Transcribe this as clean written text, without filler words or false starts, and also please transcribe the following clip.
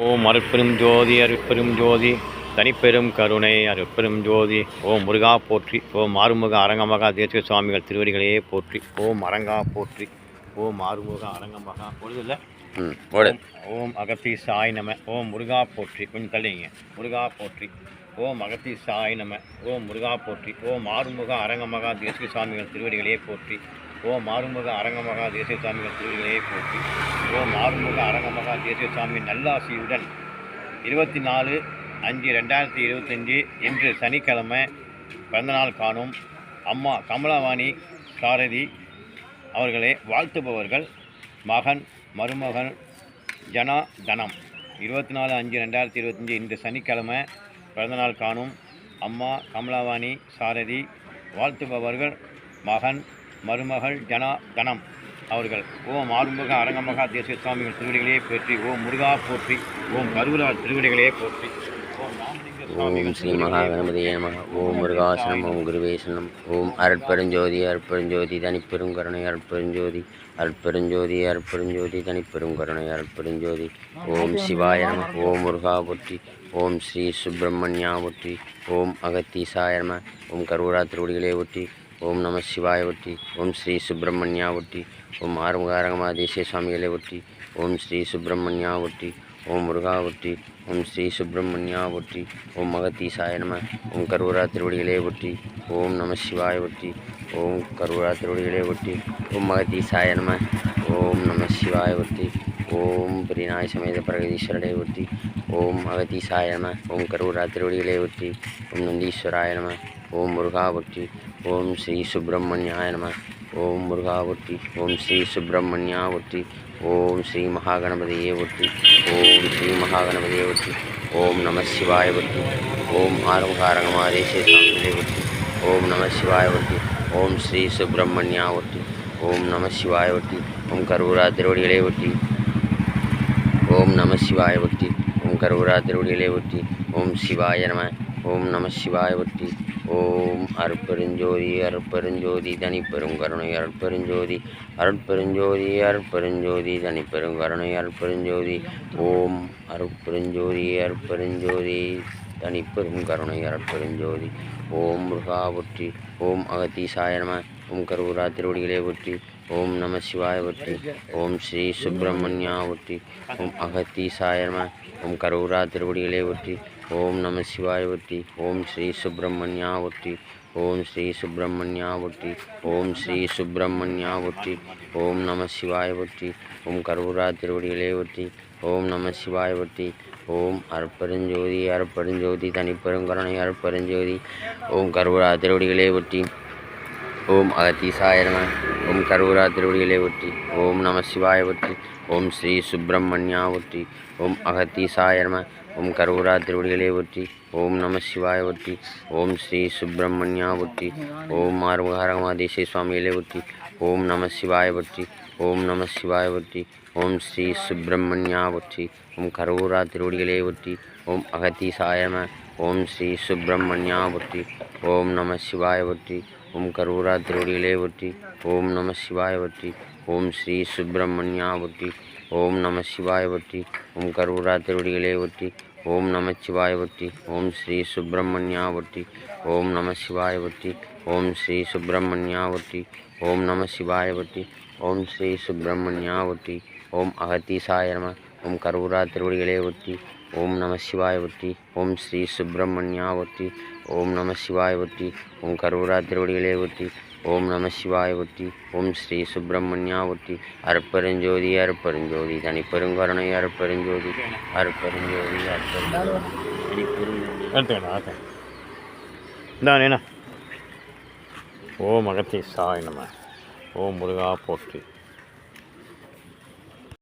ஓம் அருட்பெரும் ஜோதி அருட்பெரும் ஜோதி தனிப்பெரும் கருணை அருட்பெரும் ஜோதி ஓம் முருகா போற்றி ஓம் ஆறுமுக அரங்கமகா தேசிக சுவாமிகள் திருவடிகளையே போற்றி ஓம் அரங்கா போற்றி ஓம் ஆறுமுக அரங்கமகா பொழுதுல ஓம் அகத்தி சாய் நம ஓம் முருகா போற்றி கொஞ்சம் தள்ளிங்க முருகா போற்றி ஓம் அகத்தி சாய் நம ஓம் முருகா போற்றி ஓம் ஆறுமுக அரங்கமகா தேசிக சுவாமிகள் திருவடிகளையே போற்றி ஓம் ஆறுமுக அரங்கமகா தேசிய சுவாமிகள் திருவடிகளையே போற்றி ஓம் ஆறுமுக அரங்கமகா தேசிய சுவாமி நல்லாசியுடன் 24/5/2025 இன்று சனிக்கிழமை பிறந்தநாள் காணும் அம்மா கமலவாணி சாரதி அவர்களை வாழ்த்துபவர்கள் மகன் மருமகன் ஜனா தனம். 24/5/2025 இன்று சனிக்கிழமை பிறந்தநாள் காணும் அம்மா கமலவாணி சாரதி வாழ்த்துபவர்கள் மகன் மருமகள் ஜனா தனம் அவர்கள். ஓம் ஆறுமுக அரங்கமகா தேசிய சுவாமிகள் திருவடிகளே போற்றி ஓம் முருகா போற்றி ஓம் கருவூரா திருவடிகளே போற்றி ஓம் ஸ்ரீ மகாகணபதியே நமः. ஓம் முருகாசனம் ஓம் குருவேசனம் ஓம் அருட்பெருஞ்சோதி அருட்பெருஞ்சோதி தனிப்பெருங்கருணை அருட்பெருஞ்சோதி அருட்பெருஞ்சோதி அருட்பெருஞ்சோதி தனிப்பெருங்கருணை அருட்பெருஞ்சோதி. ஓம் சிவாய நமः. ஓம் முருகா போற்றி ஓம் ஸ்ரீ சுப்பிரமணியா போற்றி ஓம் அகத்தீசாய நமः. ஓம் கருவூரா திருவடிகளே போற்றி ஓம் நம சிவாய ஒட்டி ஓம் ஸ்ரீ சுப்பிரமணியா ஒட்டி ஓம் ஆறுமுக அரங்கமகா தேசிய சுவாமிகளே ஒட்டி ஓம் ஸ்ரீ சுப்பிரமணியா ஒட்டி ஓம் முருகா ஒட்டி ஓம் ஸ்ரீ சுப்பிரமணியா ஒட்டி ஓம் அகத்தீசாய நம ஓம் கருவூரா திருவடிகளே ஒட்டி ஓம் நம சிவாய ஒட்டி ஓம் கருவூரா திருவடிகளே ஒட்டி ஓம் அகத்தீசாய நம ஓம் நம சிவாய ஒட்டி ஓம் பிரிநாய சமேத பிரகதீஸ்வரடே ஒட்டி ஓம் அகத்தீசாய நம ஓம் கருவூரா திருவடிகளே ஒட்டி ஓம் நந்தீஸ்வராய நம ஓம் முருகா ஒட்டி ஓம் ஸ்ரீ சுப்பிரமணியாய நம ஓம் முருகா ஒட்டி ஓம் ஸ்ரீ சுப்பிரமணியா ஒட்டி ஓம் ஸ்ரீ மகாகணபதியே ஒட்டி ஓம் ஸ்ரீ மகாகணபதியே ஒட்டி ஓம் நம சிவாய ஒட்டி ஓம் ஆறுமுக அரங்கமகா தேசிய சுவாமிகளே ஒட்டி ஓம் நம சிவாய ஒட்டி ஓம் ஸ்ரீ சுப்பிரமணியா ஒட்டி ஓம் நம சிவாய ஒட்டி ஓம் கருவூரா திருவடிகளே ஒட்டி ஓம் நம சிவாய ஒட்டி ஓம் கருவூரா திருவடிகளே ஒட்டி ஓம் சிவாய நம ஓம் நம சிவாய ஒட்டி ஓம் அருட்பெருஞ்சோதி அருட்பெருஞ்சோதி தனிப்பெருங்கருணை அருட்பெருஞ்சோதி அருட்பெருஞ்சோதி அருட்பெருஞ்சோதி தனிப்பெருங்கருணை அருட்பெருஞ்சோதி ஓம் அருட்பெருஞ்சோதி அருட்பெருஞ்சோதி தனிப்பெருங்கருணை அருட்பெருஞ்சோதி. ஓம் முருகா ஒற்றி ஓம் அகத்தீசாய நம ஓம் கருவூரா திருவடிகளே ஒற்றி ஓம் நம சிவாய ஒற்றி ஓம் ஸ்ரீ சுப்பிரமணியா ஒற்றி ஓம் அகத்தீசாய நம ஓம் கருவூரா திருவடிகளே ஒற்றி ஓம் நம சிவாய ஒற்றி ஓம் ஸ்ரீ சுப்பிரமணியா ஒற்றி ஓம் ஸ்ரீ சுப்பிரமணியா ஒற்றி ஓம் ஸ்ரீ சுப்பிரமணியா ஒற்றி ஓம் நம சிவாய ஒற்றி ஓம் கருவூரா திருவடிகளே ஒற்றி ஓம் நம சிவாய ஒற்றி ஓம் அருட்பெருஞ்சோதி அருட்பெருஞ்சோதி தனிப்பெருங்கருணை அருட்பெருஞ்சோதி ஓம் கருவூரா திருவடிகளே ஒற்றி ஓம் அகத்தீசாய நம ஓம் கருவூரா திருவடிகளே ஒற்றி ஓம் நம சிவாய ஒற்றி ஓம் ஸ்ரீ சுப்பிரமணியா ஒற்றி ஓம் அகத்தீசாய நம ஓம் கருவூரா திருவடிகளே ஒற்றி ஓம் நம சிவாய ஒற்றி ஓம் ஸ்ரீ சுப்பிரமணியா ஒற்றி ஓம் ஆறுமுக அரங்கமகா தேசிய சுவாமிகளே ஒற்றி ஓம் நம சிவாய ஒற்றி ஓம் நம சிவாய ஒற்றி ஓம் ஸ்ரீ சுப்பிரமணியா ஒற்றி ஓம் கருவூரா திருவடிகளே ஒற்றி ஓம் அகத்தீசாய நம ஓம் ஸ்ரீ சுப்பிரமணியா ஒற்றி ஓம் நம சிவாய ஒற்றி ஓம் கருவூரா திருவடிகளே ஒற்றி ஓம் நம சிவாய ஒற்றி ஓம் ஸ்ரீ சுப்பிரமணியா ஒற்றி ஓம் நம சிவாய ஒற்றி ஓம் கருவூரா திருவடிகளே ஒற்றி ஓம் நம சிவாய ஒற்றி ஓம் ஸ்ரீ சுப்பிரமணியா ஒற்றி ஓம் நம சிவாய ஒற்றி ஓம் ஸ்ரீ சுப்பிரமணியா ஒற்றி ஓம் நம சிவாய ஒற்றி ஓம் ஸ்ரீ சுப்பிரமணியா ஒற்றி ஓம் அகத்தீசாய நம ஓம் கருவூரா திருவடிகளே ஒற்றி ஓம் நம சிவாய ஒற்றி ஓம் ஸ்ரீ சுப்பிரமணியா ஒற்றி ஓம் நம சிவாய ஒற்றி ஓம் கருவூரா திருவடிகளே ஒற்றி ஓம் நம சிவாய ஒற்றி ஓம் ஸ்ரீ சுப்பிரமணியா ஒற்றி அருட்பெருஞ்சோதி அருட்பெருஞ்சோதி தனிப்பெருங்கருணை அருட்பெருஞ்சோதி அருட்பெருஞ்சோதி அருட்பெருஞ்சோதி. ஓம் அகத்தீசாய நம ஓம் முருகா போற்றி